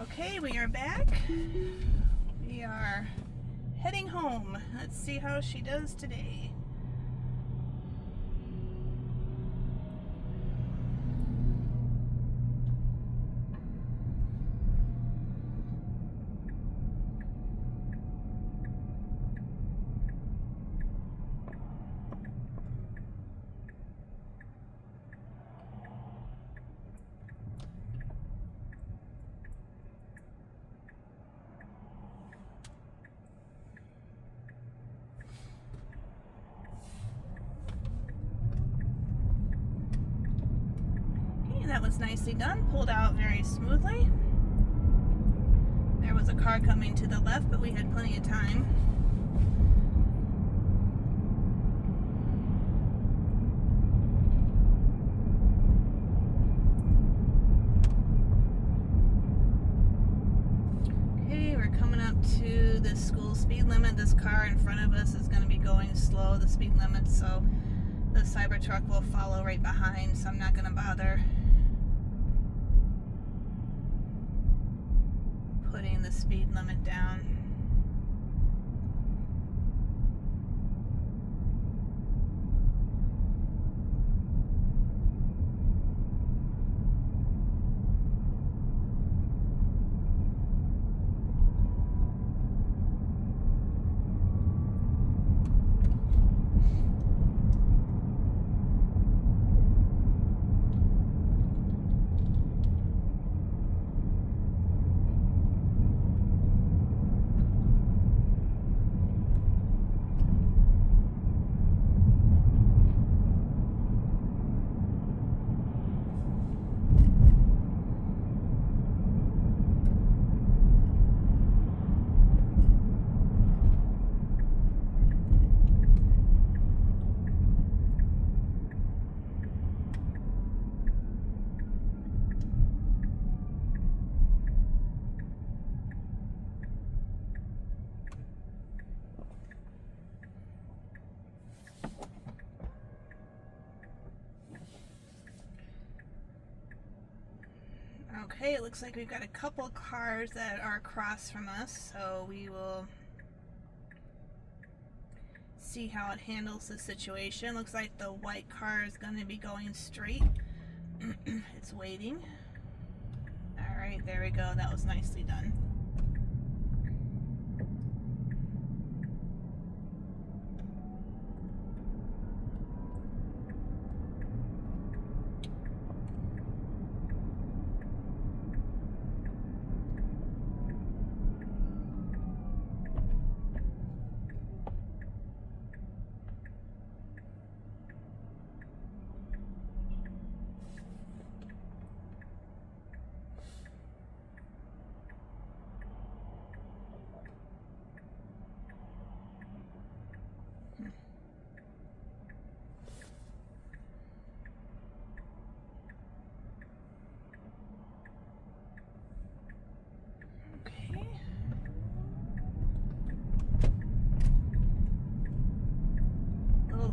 Okay, we are back. We are heading home. Let's see how she does today. That was nicely done, pulled out very smoothly. There was a car coming to the left, but we had plenty of time. Okay, we're coming up to the school speed limit. This car in front of us is going to be going slow, the speed limit, so the Cybertruck will follow right behind, so I'm not going to bother putting the speed limit down. Okay, it looks like we've got a couple cars that are across from us, so we will see how it handles the situation. Looks like the white car is going to be going straight. It's waiting. Alright, there we go. That was nicely done.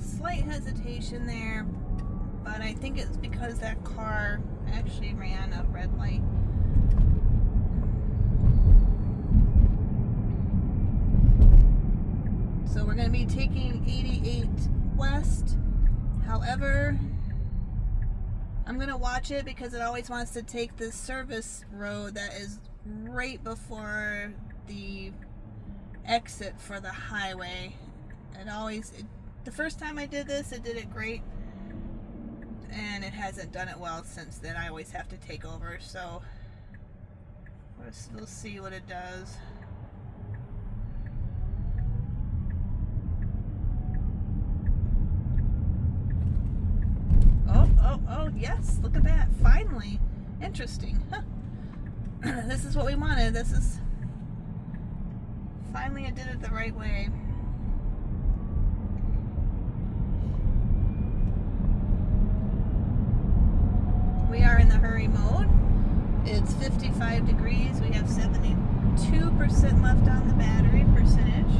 Slight hesitation there, but I think it's because that car actually ran a red light. So we're going to be taking 88 west. However, I'm going to watch it because it always wants to take this service road that is right before the exit for the highway. The first time I did this, it did it great, and it hasn't done it well since then. I always have to take over, so we'll see what it does. Oh, yes, look at that, finally. Interesting. Huh. This is what we wanted. Finally I did it the right way. We are in the hurry mode. It's 55 degrees. We have 72% left on the battery percentage.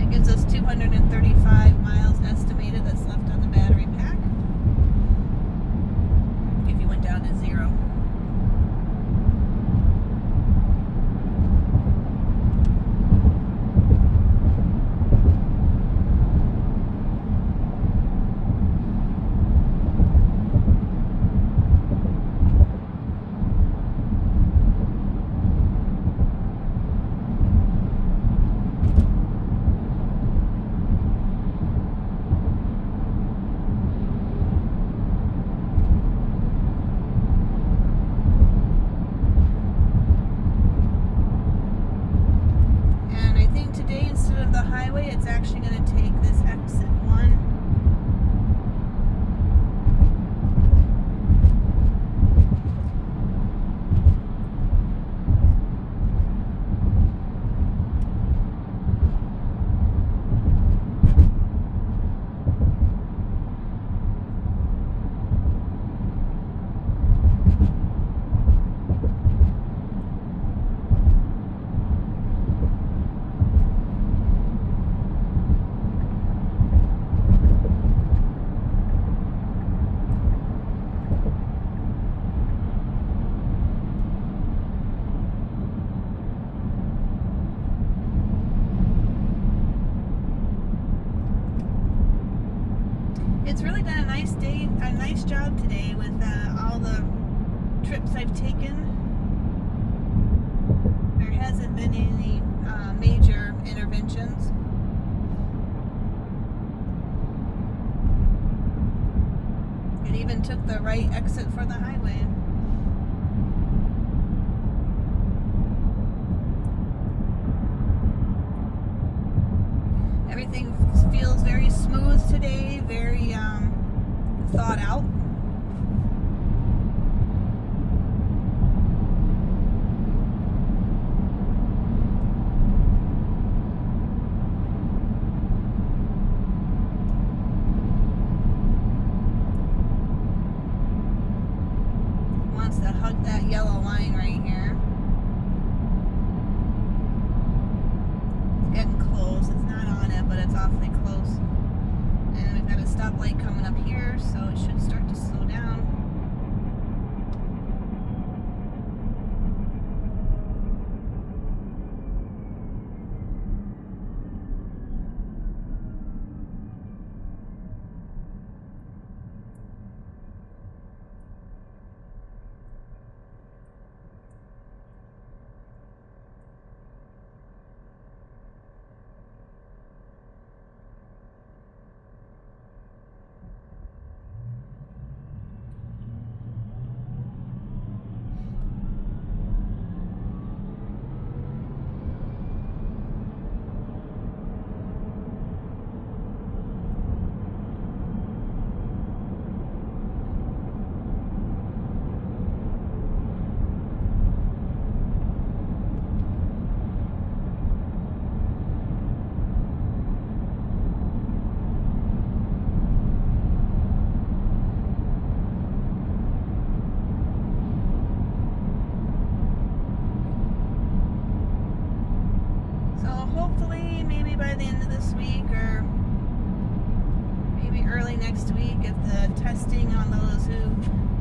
It gives us 235 miles estimated that's left on the battery pack if you went down to zero. it's actually going to take this exit one. It's really done a nice job today with all the trips I've taken. There hasn't been any major interventions. It even took the right exit for the highway. Everything feels very smooth today, very thought out. Wants to hug that yellow line right here. It's getting close. It's not on it, but it's awfully close. And we've got a stoplight coming up here, so it should start to slow down. Hopefully, maybe by the end of this week or maybe early next week, if the testing on those who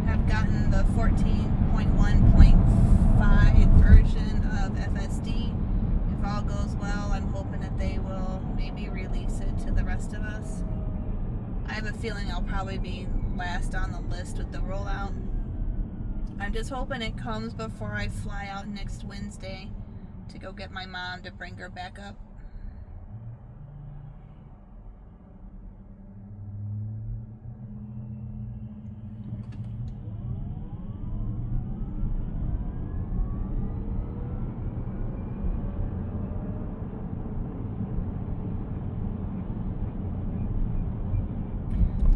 have gotten the 14.1.5 version of FSD, if all goes well, I'm hoping that they will maybe release it to the rest of us. I have a feeling I'll probably be last on the list with the rollout. I'm just hoping it comes before I fly out next Wednesday to go get my mom to bring her back up.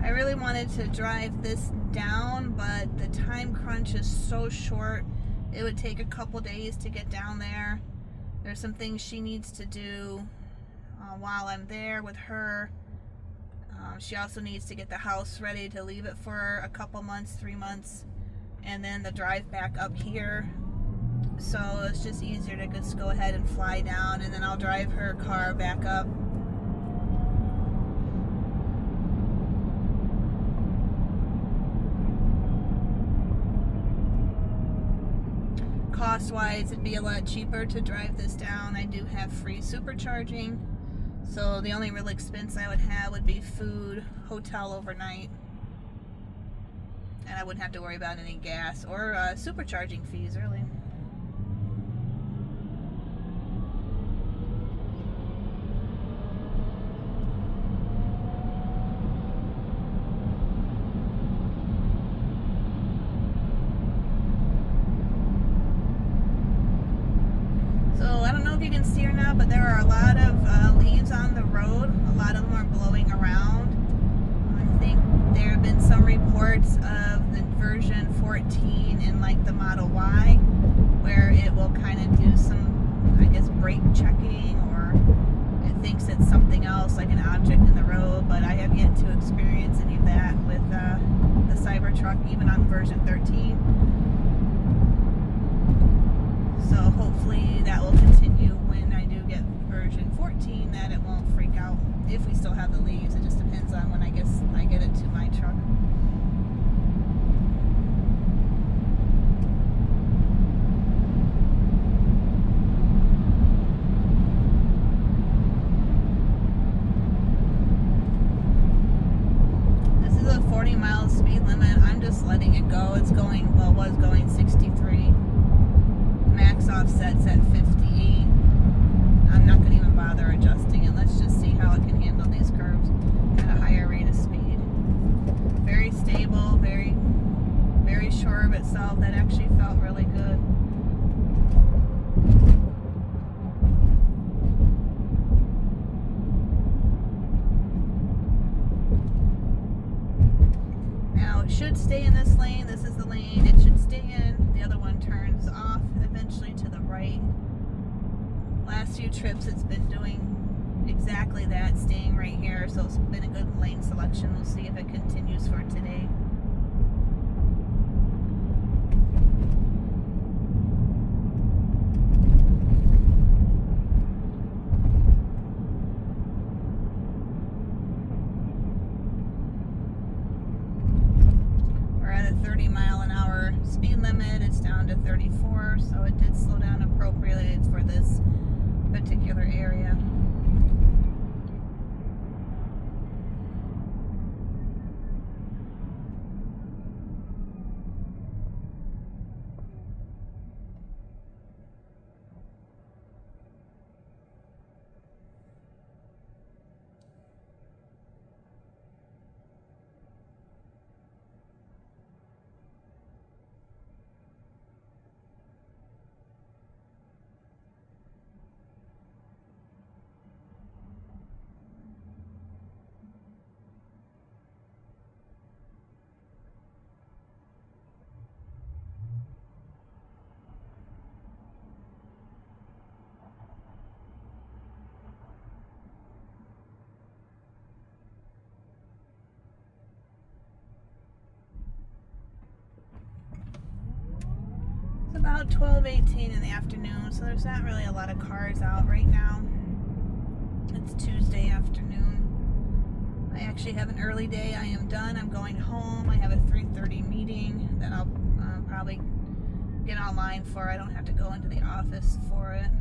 I really wanted to drive this down, but the time crunch is so short. It would take a couple days to get down there. There's some things she needs to do while I'm there with her. She also needs to get the house ready to leave it for a couple months, 3 months, and then the drive back up here. So it's just easier to just go ahead and fly down, and then I'll drive her car back up. Cost-wise, it'd be a lot cheaper to drive this down. I do have free supercharging, so the only real expense I would have would be food, hotel overnight, and I wouldn't have to worry about any gas or supercharging fees, really. you can see or not, but there are a lot of leaves on the road. A lot of them are blowing around. I think there have been some reports of the version 14 in like the Model Y, where it will kind of do some, I guess, brake checking, or it thinks it's something else, like an object in the road, but I have yet to experience any of that with the Cybertruck, even on version 13. So hopefully that will continue when I do get version 14, that it won't freak out if we still have the leaves. It just depends on when I get it to my truck. This is a 40-mile speed limit. I'm just letting it go. It's going, well, was going 63. Max offset's at 58. I'm not going to even bother adjusting it. Let's just see how it can handle these curves at a higher rate of speed. Very stable, very, very sure of itself. That actually felt really good. Now it should stay in this lane. This is the lane it should stay in. The other one turns off eventually to the right. Last few trips it's been doing exactly that, staying right here, so it's been a good lane selection. We'll see if it continues for today. We're at a 30-mile-an-hour speed limit. It's down to 34, so it did slow down appropriately for this particular area. About 12:18 in the afternoon, so there's not really a lot of cars out right now. It's Tuesday afternoon. I actually have an early day. I am done. I'm going home. I have a 3:30 meeting that I'll probably get online for. I don't have to go into the office for it.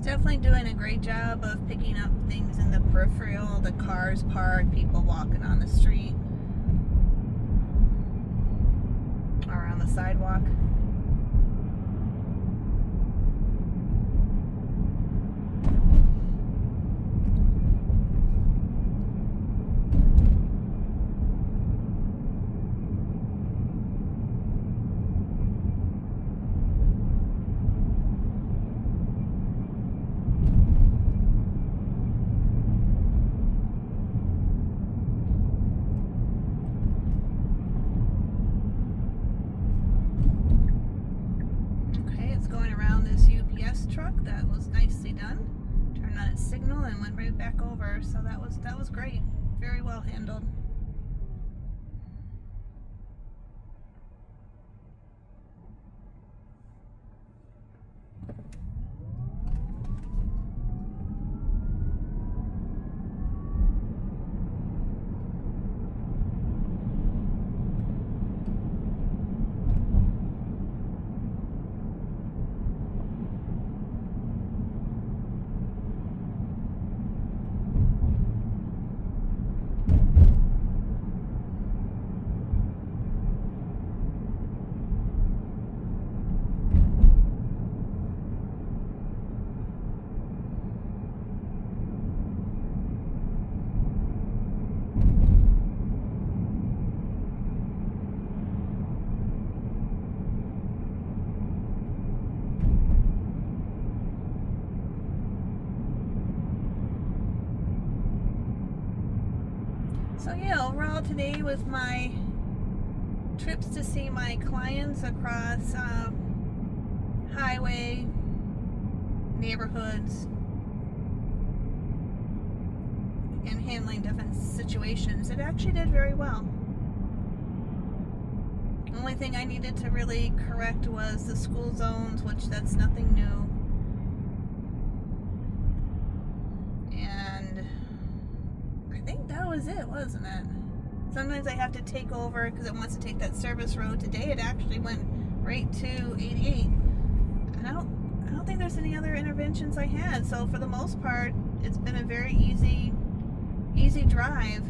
Definitely doing a great job of picking up things in the peripheral, the cars parked, people walking on the street or on the sidewalk. Truck that was nicely done. Turned on its signal and went right back over, so that was great. Very well handled. So yeah, overall today with my trips to see my clients across highway, neighborhoods, and handling different situations, it actually did very well. The only thing I needed to really correct was the school zones, which that's nothing new. And I think that was it, wasn't it? Sometimes I have to take over because it wants to take that service road. Today it actually went right to 88. And I don't think there's any other interventions I had. So for the most part, it's been a very easy drive.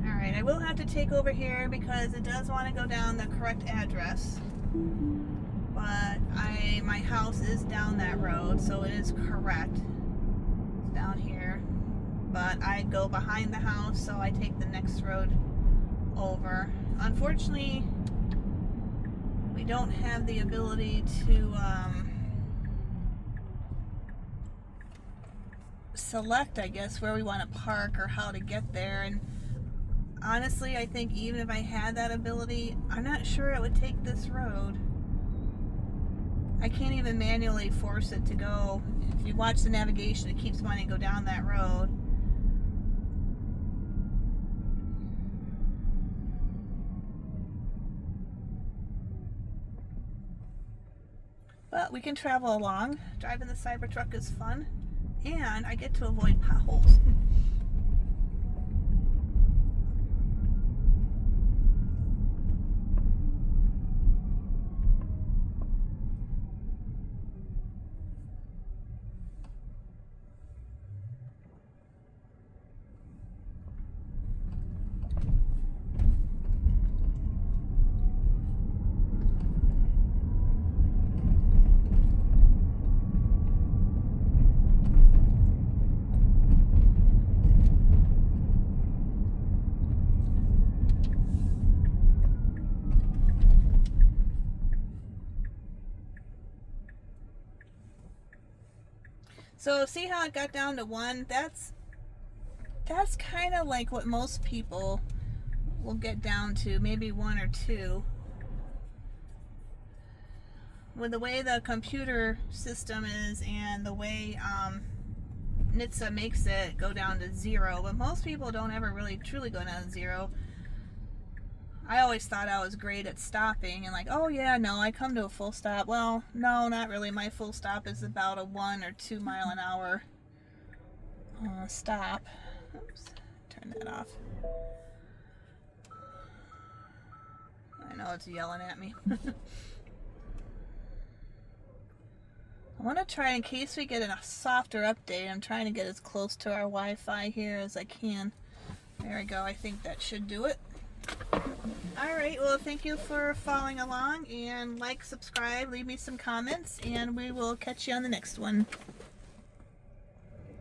Alright, I will have to take over here because it does want to go down the correct address. But my house is down that road, so it is correct. It's down here. But I go behind the house, so I take the next road over. Unfortunately, we don't have the ability to select, I guess, where we want to park or how to get there. And honestly, I think even if I had that ability, I'm not sure it would take this road. I can't even manually force it to go. If you watch the navigation, it keeps wanting to go down that road. But we can travel along. Driving the Cybertruck is fun, and I get to avoid potholes. So see how it got down to 1? That's kind of like what most people will get down to, maybe 1 or 2. With the way the computer system is and the way NHTSA makes it go down to 0, but most people don't ever really truly go down to 0. I always thought I was great at stopping and like, oh yeah, no, I come to a full stop. Well, no, not really. My full stop is about a 1 or 2 mile an hour stop. Oops, turn that off. I know it's yelling at me. I want to try, in case we get a softer update, I'm trying to get as close to our Wi-Fi here as I can. There we go. I think that should do it. Alright, well, thank you for following along, and like, subscribe, leave me some comments, and we will catch you on the next one.